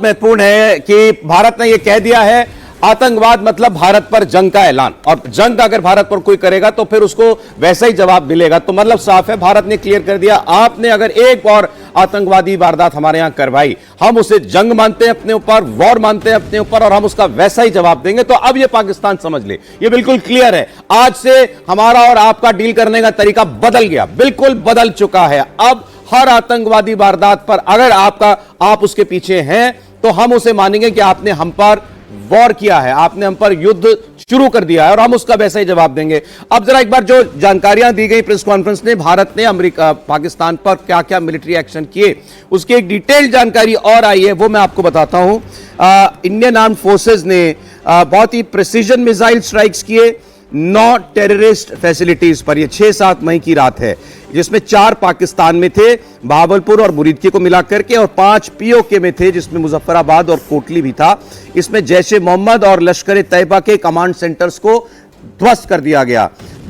महत्वपूर्ण है कि भारत ने यह कह दिया है आतंकवाद मतलब भारत पर जंग का ऐलान, और जंग अगर भारत पर कोई करेगा तो फिर उसको वैसा ही जवाब मिलेगा। तो मतलब साफ है, भारत ने क्लियर कर दिया, आपने अगर एक और आतंकवादी वारदात हमारे यहां करवाई, हम उसे जंग मानते हैं अपने ऊपर, वॉर मानते हैं अपने ऊपर, और हम उसका वैसा ही जवाब देंगे। तो अब यह पाकिस्तान समझ ले, यह बिल्कुल क्लियर है, आज से हमारा और आपका डील करने का तरीका बदल गया, बिल्कुल बदल चुका है। अब हर आतंकवादी वारदात पर अगर आप उसके पीछे हैं तो हम उसे मानेंगे कि आपने हम पर वॉर किया है, आपने हम पर युद्ध शुरू कर दिया है, और हम उसका वैसा ही जवाब देंगे। अब जरा एक बार जो जानकारियां दी गई प्रेस कॉन्फ्रेंस में, भारत ने अमेरिका पाकिस्तान पर क्या क्या मिलिट्री एक्शन किए, उसकी एक डिटेल जानकारी और आई है, वो मैं आपको बताता हूं। इंडियन आर्म्ड फोर्सेज ने बहुत ही प्रिसीजन मिसाइल स्ट्राइक्स किए 9 टेररिस्ट फैसिलिटीज पर। यह 6-7 मई की रात है, जिसमें 4 पाकिस्तान में थे, बहावलपुर और मुरीदके को मिलाकर के, और 5 पीओके में थे, जिसमें मुजफ्फराबाद और कोटली भी था। इसमें जैश ए मोहम्मद और लश्कर तैयबा के कमांड सेंटर्स को ध्वस्त कर दिया गया।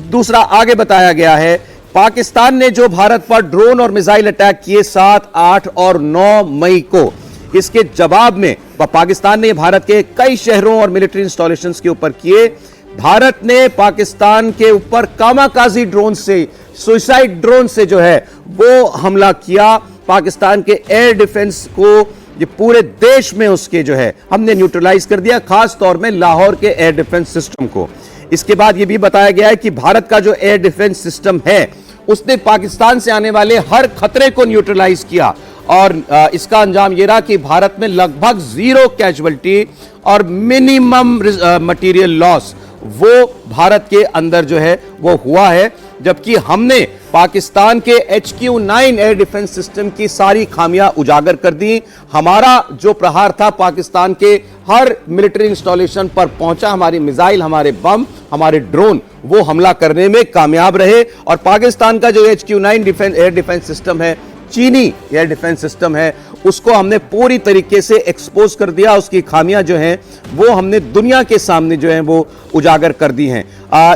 दूसरा, आगे बताया गया है, पाकिस्तान ने जो भारत पर ड्रोन और मिसाइल अटैक किए 7, 8 और 9 मई को, इसके जवाब में पाकिस्तान ने भारत के कई शहरों और मिलिट्री इंस्टॉलेशंस के ऊपर किए। भारत ने पाकिस्तान के ऊपर कामाकाजी ड्रोन से, सुसाइड ड्रोन से जो है वो हमला किया। पाकिस्तान के एयर डिफेंस को, ये पूरे देश में उसके जो है हमने न्यूट्रलाइज कर दिया, खास तौर में लाहौर के एयर डिफेंस सिस्टम को। इसके बाद ये भी बताया गया है कि भारत का जो एयर डिफेंस सिस्टम है, उसने पाकिस्तान से आने वाले हर खतरे को न्यूट्रलाइज किया, और इसका अंजाम यह रहा कि भारत में लगभग 0 कैजुअल्टी और मिनिमम मटेरियल लॉस वो भारत के अंदर जो है वो हुआ है। जबकि हमने पाकिस्तान के HQ-9 एयर डिफेंस सिस्टम की सारी खामियां उजागर कर दी। हमारा जो प्रहार था पाकिस्तान के हर मिलिट्री इंस्टॉलेशन पर पहुंचा, हमारी मिसाइल, हमारे बम, हमारे ड्रोन वो हमला करने में कामयाब रहे। और पाकिस्तान का जो HQ-9 एयर डिफेंस सिस्टम है, चीनी एयर डिफेंस सिस्टम है, उसको हमने पूरी तरीके से एक्सपोज कर दिया। उसकी खामियां जो हैं वो हमने दुनिया के सामने जो हैं वो उजागर कर दी हैं।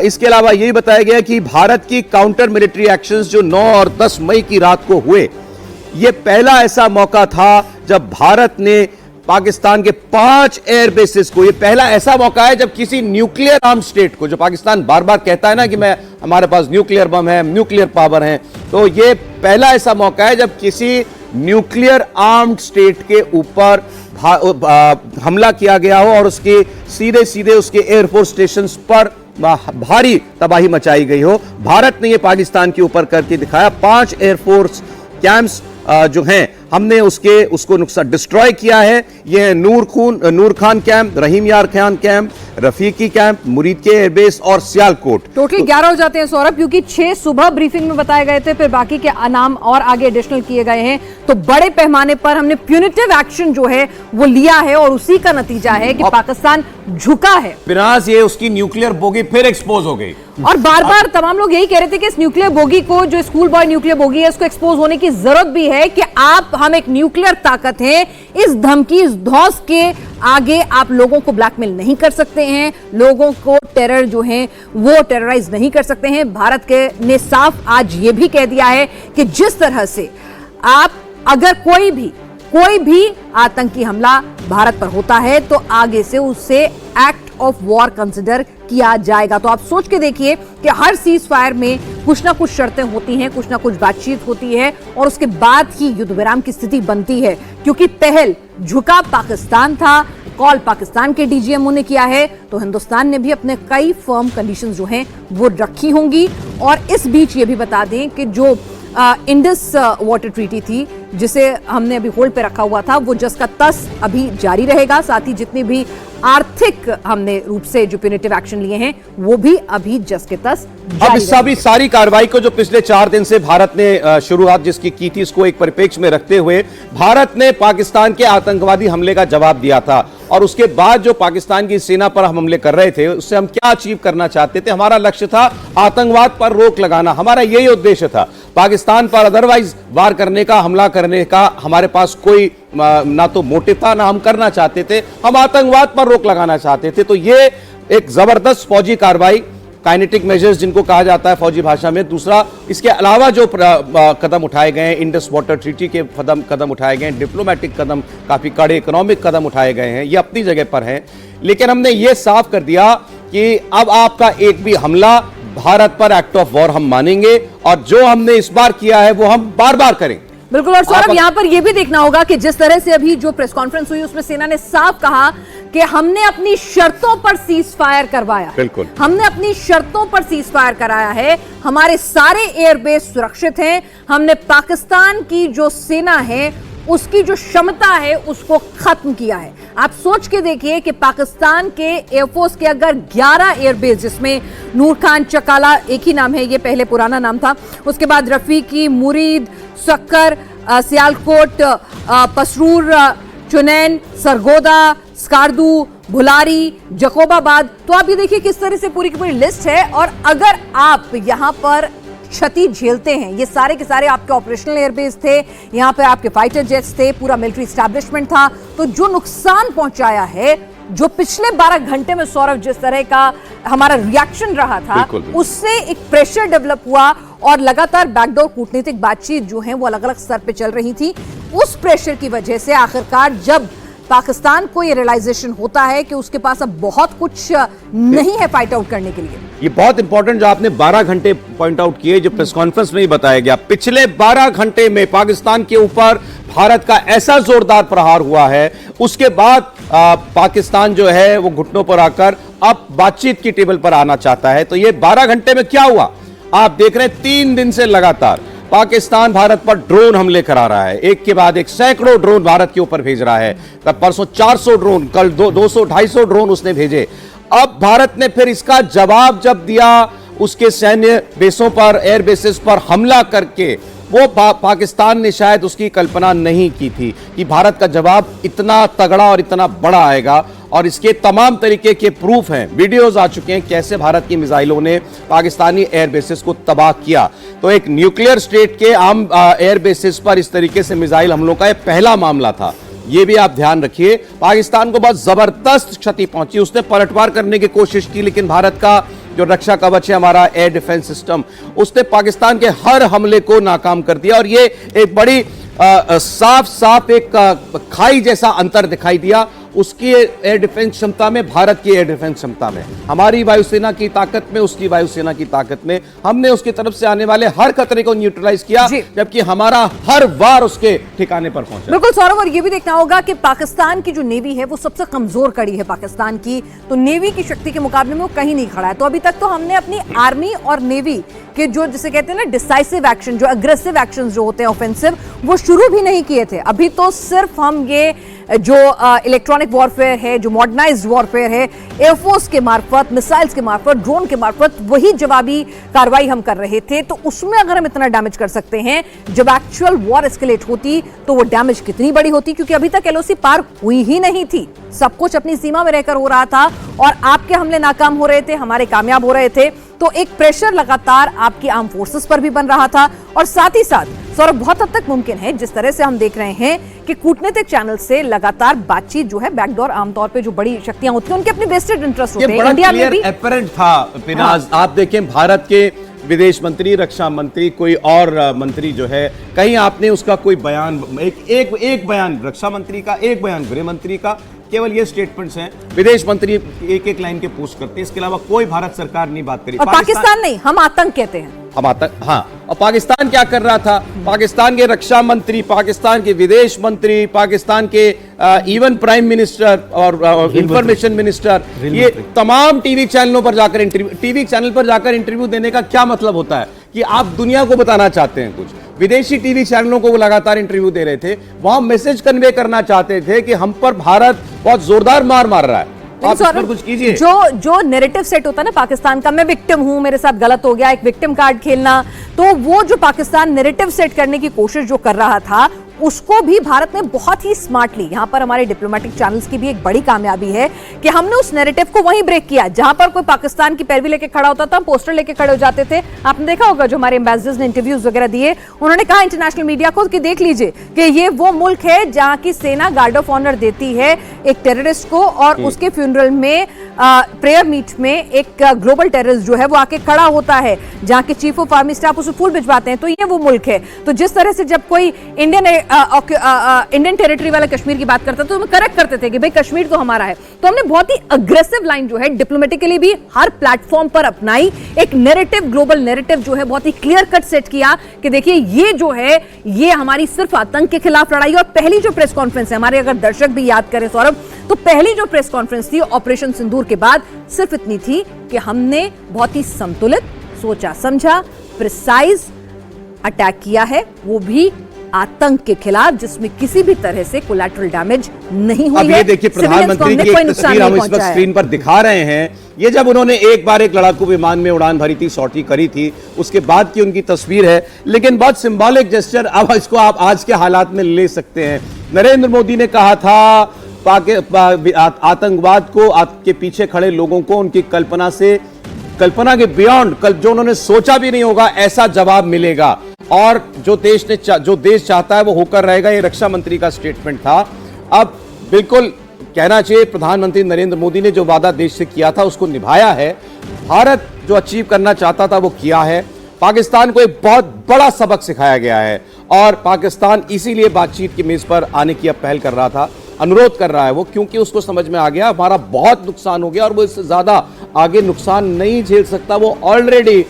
इसके अलावा यही बताया गया कि भारत की काउंटर मिलिट्री एक्शंस जो 9 और 10 मई की रात को हुए, ये पहला ऐसा मौका था जब भारत ने पाकिस्तान के 5 एयर बेसिस को, ये पहला ऐसा मौका है जब किसी न्यूक्लियर आर्म स्टेट को, जो पाकिस्तान बार बार कहता है ना कि हमारे पास न्यूक्लियर बम है, न्यूक्लियर पावर है, तो ये पहला ऐसा मौका है जब किसी न्यूक्लियर आर्म्ड स्टेट के ऊपर हमला किया गया हो और उसके सीधे सीधे उसके एयरफोर्स स्टेशंस पर भारी तबाही मचाई गई हो। भारत ने ये पाकिस्तान के ऊपर करके दिखाया। 5 एयरफोर्स कैंप्स जो हैं, हमने उसको नुकसान डिस्ट्रॉय किया है। ये नूर खान कैंप, रहीम यार Khan camp, Rafiki camp, Muridke airbase और सियालकोट। टोटल 11 हो जाते हैं सौरभ, क्योंकि 6 सुबह ब्रीफिंग में बताए गए थे, फिर बाकी के नाम और आगे एडिशनल किए गए हैं। तो बड़े पैमाने पर हमने प्यूनिटिव एक्शन जो है वो लिया है, और उसी का नतीजा है कि पाकिस्तान झुका है। बिनास ये उसकी न्यूक्लियर बोगी फिर एक्सपोज हो गई, और बार बार तमाम लोग यही कह रहे थे कि इस न्यूक्लियर बोगी को, जो स्कूल बॉय न्यूक्लियर बोगी है, इसको एक्सपोज होने की जरूरत भी है कि हम एक न्यूक्लियर ताकत हैं, इस धमकी, इस धौंस के आगे आप लोगों को ब्लैकमेल नहीं कर सकते हैं, लोगों को टेरर जो है वो टेरराइज नहीं कर सकते हैं। भारत के ने साफ आज ये भी कह दिया है कि जिस तरह से आप अगर कोई भी आतंकी हमला भारत पर होता है तो आगे से उससे एक्ट ऑफ वॉर कंसिडर किया जाएगा। तो आप सोच के देखिए कि हर सीज फायर में कुछ ना कुछ शर्तें होती हैं, कुछ ना कुछ बातचीत होती है, और उसके बाद ही युद्ध विराम की स्थिति बनती है। क्योंकि पहल झुका पाकिस्तान था, कॉल पाकिस्तान के डीजीएमओ ने किया है, तो हिंदुस्तान ने भी अपने कई फर्म कंडीशंस जो हैं वो रखी होंगी। और इस बीच ये भी बता दें कि जो इंडस वाटर ट्रीटी थी, जिसे हमने अभी होल्ड पे रखा हुआ था, वो जस का तस अभी जारी रहेगा। साथ ही जितनी भी आर्थिक हमने रूप से जो प्यूनिटिव एक्शन लिए हैं वो भी अभी जस के तस अब इस सभी सारी कार्रवाई को जो पिछले 4 दिन से भारत ने शुरुआत जिसकी की थी, इसको एक परिप्रेक्ष्य में रखते हुए भारत ने पाकिस्तान के आतंकवादी हमले का जवाब दिया था। और उसके बाद जो पाकिस्तान की सेना पर हम हमले कर रहे थे, उससे हम क्या अचीव करना चाहते थे? हमारा लक्ष्य था आतंकवाद पर रोक लगाना, हमारा यही उद्देश्य था। पाकिस्तान पर अदरवाइज वार करने का, हमला करने का हमारे पास कोई ना तो मोटिव था, ना हम करना चाहते थे। हम आतंकवाद पर रोक लगाना चाहते थे। तो ये एक जबरदस्त फौजी कार्रवाई काइनेटिक मेजर्स जिनको कहा जाता है फौजी भाषा में, दूसरा इसके अलावा जो कदम उठाए गए हैं, इंडस वाटर ट्रीटी के कदम उठाए गए हैं, डिप्लोमेटिक कदम, काफी कड़े इकोनॉमिक कदम उठाए गए हैं, ये अपनी जगह पर हैं। लेकिन हमने ये साफ कर दिया कि अब आपका एक भी हमला भारत पर एक्ट ऑफ वॉर हम मानेंगे, और जो हमने इस बार किया है वो हम बार बार करेंगे। बिल्कुल। और सौरभ, यहां पर यह भी देखना होगा कि जिस तरह से अभी जो प्रेस कॉन्फ्रेंस हुई उसमें सेना ने साफ कहा कि हमने अपनी शर्तों पर सीज फायर करवाया। बिल्कुल, हमने अपनी शर्तों पर सीज फायर कराया है। हमारे सारे एयरबेस सुरक्षित हैं। हमने पाकिस्तान की जो सेना है उसकी जो क्षमता है उसको खत्म किया है। आप सोच के देखिए कि पाकिस्तान के एयरफोर्स के अगर 11 एयरबेस, जिसमें नूर खान, चकाला, एक ही नाम है ये, पहले पुराना नाम था, उसके बाद रफीकी, मुरीद, सक्कर, सियालकोट, पसरूर, चुनैन, सरगोदा, स्कार्दू, भुलारी, जकोबाबाद, तो आप ये देखिए किस तरह से पूरी की पूरी लिस्ट है। और अगर आप यहां पर क्षति झेलते हैं, ये सारे के सारे आपके ऑपरेशनल एयरबेस थे, यहां पे आपके फाइटर जेट्स थे, पूरा मिलिट्री एस्टैब्लिशमेंट था, तो जो नुकसान पहुंचाया है, जो पिछले 12 घंटे में सौरभ जिस तरह का हमारा रिएक्शन रहा था, उससे एक प्रेशर डेवलप हुआ और लगातार बैकडोर कूटनीतिक बातचीत जो है वो अलग अलग स्तर पे चल रही थी। उस प्रेशर की वजह से आखिरकार जब पाकिस्तान को ये रियलाइजेशन होता है कि उसके पास अब बहुत कुछ नहीं है फाइट आउट करने के लिए। ये बहुत इंपॉर्टेंट जो आपने 12 घंटे पॉइंट आउट किए, जो प्रेस कॉन्फ्रेंस में ही बताया गया, पिछले 12 घंटे में पाकिस्तान के ऊपर भारत का ऐसा जोरदार प्रहार हुआ है, उसके बाद पाकिस्तान जो है वो घुटनों पर आकर अब बातचीत की टेबल पर आना चाहता है। तो ये 12 घंटे में क्या हुआ आप देख रहे हैं। 3 दिन से लगातार पाकिस्तान भारत पर ड्रोन हमले करा रहा है, एक के बाद एक सैकड़ों ड्रोन भारत के ऊपर भेज रहा है। तब परसों 400 ड्रोन, कल 200-250 ड्रोन उसने भेजे। अब भारत ने फिर इसका जवाब जब दिया, उसके सैन्य बेसों पर, एयर बेसिस पर हमला करके, वो पाकिस्तान ने शायद उसकी कल्पना नहीं की थी कि भारत का जवाब इतना तगड़ा और इतना बड़ा आएगा। और इसके तमाम तरीके के प्रूफ हैं, वीडियोस आ चुके हैं कैसे भारत की मिसाइलों ने पाकिस्तानी एयर बेसिस को तबाह किया। तो एक न्यूक्लियर स्टेट के आम एयर बेसिस पर इस तरीके से मिसाइल हमलों का यह पहला मामला था। ये भी आप ध्यान रखिए, पाकिस्तान को बहुत जबरदस्त क्षति पहुंची। उसने पलटवार करने की कोशिश की, लेकिन भारत का जो रक्षा कवच है, हमारा एयर डिफेंस सिस्टम, उसने पाकिस्तान के हर हमले को नाकाम कर दिया। और ये एक बड़ी साफ साफ एक खाई जैसा अंतर दिखाई दिया उसकी एयर डिफेंस क्षमता में, भारत की एयर डिफेंस क्षमता में, हमारी वायुसेना की ताकत में, उसकी वायुसेना की ताकत में। हमने उसकी तरफ से आने वाले हर खतरे को न्यूट्रलाइज किया, जबकि हमारा हर वार उसके ठिकाने पर पहुंचा। बिल्कुल सौरभ, और ये भी देखना होगा कि पाकिस्तान की जो नेवी है वो सबसे कमजोर कड़ी है पाकिस्तान की, तो नेवी की शक्ति के मुकाबले में वो कहीं नहीं खड़ा है। तो अभी तक तो हमने अपनी आर्मी और नेवी के जो जिसे कहते हैं ना डिसाइसिव एक्शन, जो अग्रेसिव एक्शन जो होते हैं ऑफेंसिव, वो शुरू भी नहीं किए थे। अभी तो सिर्फ हम ये जो इलेक्ट्रॉनिक वॉरफेयर है, जो मॉडर्नाइज्ड वॉरफेयर है, एयरफोर्स के मार्फत, मिसाइल्स के मार्फत, ड्रोन के मार्फत, वही जवाबी कार्रवाई हम कर रहे थे। तो उसमें अगर हम इतना डैमेज कर सकते हैं, जब एक्चुअल वॉर एस्केलेट होती तो वो डैमेज कितनी बड़ी होती, क्योंकि अभी तक एलओसी पार हुई ही नहीं थी। सब कुछ अपनी सीमा में रहकर हो रहा था और आपके हमले नाकाम हो रहे थे, हमारे कामयाब हो रहे थे। तो एक प्रेशर लगातार आपकी आर्म फोर्सेस पर भी बन रहा था। और साथ ही साथ सौरभ, बहुत हद तक मुमकिन है, जिस तरह से हम देख रहे हैं कि कूटनीतिक चैनल से लगातार बातचीत जो है, बैकडोर, आमतौर पे जो बड़ी शक्तियां होती हैं उनके अपने वेस्टेड इंटरेस्ट होते हैं। इंडिया में भी एपरेंट था पिनाज। आप देखें, भारत के विदेश मंत्री, रक्षा मंत्री, कोई और मंत्री जो है, कहीं आपने उसका कोई बयान, एक बयान रक्षा मंत्री का, एक बयान गृह मंत्री का, केवल ये स्टेटमेंट्स हैं। विदेश मंत्री एक एक लाइन के पोस्ट करते हैं, इसके अलावा कोई भारत सरकार नहीं बात करी। और पाकिस्तान नहीं, हम आतंक कहते हैं, हम आतंक। हाँ, और पाकिस्तान क्या कर रहा था? पाकिस्तान के रक्षा मंत्री, पाकिस्तान के विदेश मंत्री, पाकिस्तान के इवन प्राइम मिनिस्टर और इंफॉर्मेशन मिनिस्टर, ये तमाम टीवी चैनलों पर जाकर इंटरव्यू देने का क्या मतलब होता है कि आप दुनिया को बताना चाहते हैं कुछ। विदेशी टीवी चैनलों को वो लगातार इंटरव्यू दे रहे थे, वहां मैसेज कन्वे करना चाहते थे कि हम पर भारत बहुत जोरदार मार मार रहा है, आप इस पर कुछ कीजिए। जो नैरेटिव सेट होता है ना पाकिस्तान का, मैं विक्टिम हूं, मेरे साथ गलत हो गया, एक विक्टिम कार्ड खेलना, तो वो जो पाकिस्तान नैरेटिव सेट करने की कोशिश जो कर रहा था, उसको भी भारत ने बहुत ही स्मार्टली, यहां पर हमारे डिप्लोमेटिक चैनल्स की भी एक बड़ी कामयाबी है कि हमने उस नैरेटिव को वहीं ब्रेक किया जहां पर कोई पाकिस्तान की पैरवी लेके खड़ा होता था, हम पोस्टर लेके खड़े हो जाते थे। आपने देखा होगा जो हमारे एम्बेसडर्स ने इंटरव्यूज वगैरह दिए, उन्होंने कहा इंटरनेशनल मीडिया को कि देख लीजिए कि ये वो मुल्क है जहां की सेना गार्ड ऑफ ऑनर देती है एक टेररिस्ट को, और उसके फ्यूनरल में प्रेयर मीट में एक ग्लोबल टेररिस्ट जो है वो आके खड़ा होता है, जहां के चीफ ऑफ आर्मी स्टाफ उसे फूल भिजवाते हैं। तो ये वो मुल्क है। तो जिस तरह से जब कोई इंडियन टेरिटरी वाला कश्मीर की बात करता तो हम करेक्ट करते थे कि भाई कश्मीर तो हमारा है, तो हमने बहुत ही अग्रेसिव लाइन जो है डिप्लोमेटिकली भी हर प्लेटफॉर्म पर अपनाई, एक नैरेटिव, ग्लोबल नैरेटिव जो है बहुत ही क्लियर कट सेट किया कि देखिए ये जो है ये हमारी सिर्फ आतंक के खिलाफ लड़ाई। और पहली जो प्रेस कॉन्फ्रेंस है, हमारे अगर दर्शक भी याद करें सौरभ, तो पहली जो प्रेस कॉन्फ्रेंस थी ऑपरेशन सिंदूर के बाद सिर्फ इतनी थी कि हमने बहुत ही संतुलित, सोचा समझा, प्रिसाइज अटैक किया है, वो भी आतंक के खिलाफ, जिसमें किसी भी तरह से कोलैटरल डैमेज नहीं हुई है। अब ये देखिए प्रधानमंत्री की एक तस्वीर हम इस वक्त स्क्रीन पर दिखा रहे हैं। ये जब उन्होंने एक बार एक लड़ाकू विमान में उड़ान भरी थी, सॉर्टी करी थी, उसके बाद की उनकी तस्वीर है। लेकिन बहुत सिंबॉलिक जेस्चर, अब इसको आप आज के हालात में ले सकते हैं। नरेंद्र मोदी ने कहा था आतंकवाद को, आपके पीछे खड़े लोगों को उनकी कल्पना के बियॉन्ड, जो उन्होंने सोचा भी नहीं होगा ऐसा जवाब मिलेगा, और जो देश चाहता है वो होकर रहेगा। ये रक्षा मंत्री का स्टेटमेंट था। अब बिल्कुल कहना चाहिए प्रधानमंत्री नरेंद्र मोदी ने जो वादा देश से किया था उसको निभाया है। भारत जो अचीव करना चाहता था वो किया है। पाकिस्तान को एक बहुत बड़ा सबक सिखाया गया है, और पाकिस्तान इसीलिए बातचीत की मेज पर आने की अब पहल कर रहा था, अनुरोध कर रहा है वो, क्योंकि उसको समझ में आ गया हमारा बहुत नुकसान हो गया और वो इससे ज्यादा आगे नुकसान नहीं झेल सकता। वो ऑलरेडी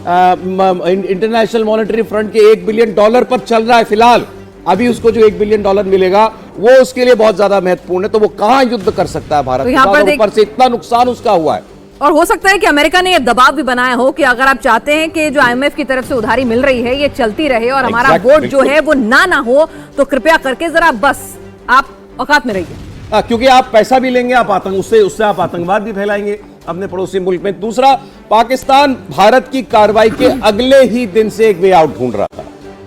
इंटरनेशनल मॉनेटरी फंड के $1 बिलियन पर चल रहा है फिलहाल। अभी उसको जो $1 बिलियन मिलेगा वो उसके लिए बहुत ज्यादा महत्वपूर्ण है। तो वो कहां युद्ध कर सकता है भारत, तो यहाँ पर ऊपर से इतना नुकसान उसका हुआ है। और हो सकता है कि अमेरिका ने यह दबाव भी बनाया हो कि अगर आप चाहते हैं कि जो IMF की तरफ से उधारी मिल रही है ये चलती रहे और हमारा वोट जो है वो ना हो, तो कृपया करके जरा बस आप औकात में रहिए। क्योंकि आप पैसा भी लेंगे, आप उससे आप आतंकवाद भी फैलाएंगे अपने पड़ोसी मुल्क में। दूसरा, पाकिस्तान भारत की कार्रवाई के अगले ही दिन से एक वे आउट ढूंढ रहा था।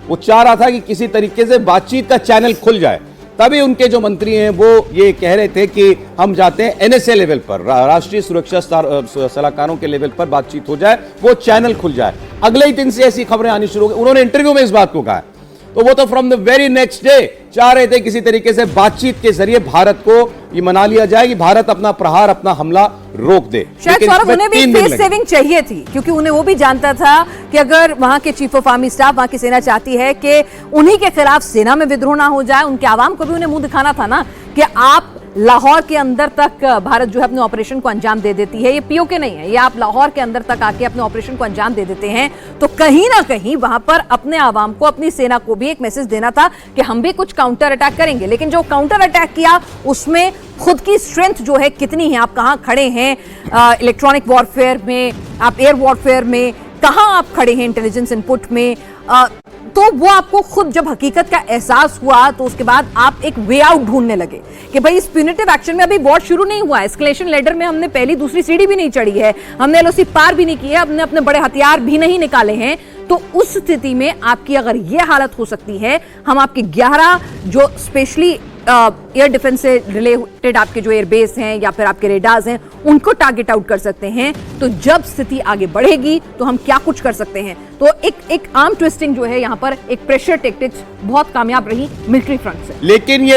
वो चाह रहा था कि किसी तरीके से बातचीत का चैनल खुल जाए। तभी उनके जो मंत्री हैं वो ये कह रहे थे कि हम चाहते हैं NSA लेवल पर, राष्ट्रीय सुरक्षा सलाहकारों के लेवल पर बातचीत हो जाए, वो चैनल खुल जाए। अगले ही दिन से ऐसी खबरें आनी शुरू हो गई। उन्होंने इंटरव्यू में इस बात को कहा है। तो वो तो from the very next day चाह रहे थे किसी तरीके से बातचीत के जरिए भारत को ये मना लिया जाए कि भारत अपना प्रहार, अपना हमला रोक दे। शायद सौरभ उन्हें भी फेस सेविंग चाहिए थी, क्योंकि उन्हें वो भी जानता था कि अगर वहां के चीफ ऑफ आर्मी स्टाफ, वहां की सेना चाहती है कि उन्हीं के खिलाफ सेना में विद्रोह ना हो जाए, उनके आवाम को भी उन्हें मुंह दिखाना था ना कि आप लाहौर के अंदर तक भारत जो है अपने ऑपरेशन को अंजाम दे देती है। ये पीओके नहीं है, ये आप लाहौर के अंदर तक आके अपने ऑपरेशन को अंजाम दे देते हैं। तो कहीं ना कहीं वहां पर अपने आवाम को, अपनी सेना को भी एक मैसेज देना था कि हम भी कुछ काउंटर अटैक करेंगे। लेकिन जो काउंटर अटैक किया उसमें खुद की स्ट्रेंथ जो है कितनी है, आप कहां खड़े हैं इलेक्ट्रॉनिक वॉरफेयर में, आप एयर वॉरफेयर में कहां आप खड़े हैं, इंटेलिजेंस इनपुट में, तो वो आपको खुद जब हकीकत का एहसास हुआ तो उसके बाद आप एक वे आउट ढूंढने लगे कि भाई इस प्यूनिटिव एक्शन में अभी वॉर शुरू नहीं हुआ है, एस्केलेशन लेडर में हमने पहली दूसरी सीढ़ी भी नहीं चढ़ी है, हमने LOC पार भी नहीं की है, हमने अपने बड़े हथियार भी नहीं निकाले हैं। तो उस स्थिति में आपकी अगर ये हालत हो सकती है, हम आपके 11 जो स्पेशली एयर डिफेंस से रिलेटेड आपके जो एयरबेस हैं या फिर आपके रेडार्स हैं उनको टारगेट आउट कर सकते हैं। तो जब स्थिति आगे बढ़ेगी तो हम क्या कुछ कर सकते हैं। तो एक आर्म ट्विस्टिंग जो है यहाँ पर, एक प्रेशर टेक्टिक्स बहुत कामयाब रही मिलिट्री फ्रंट से। लेकिन ये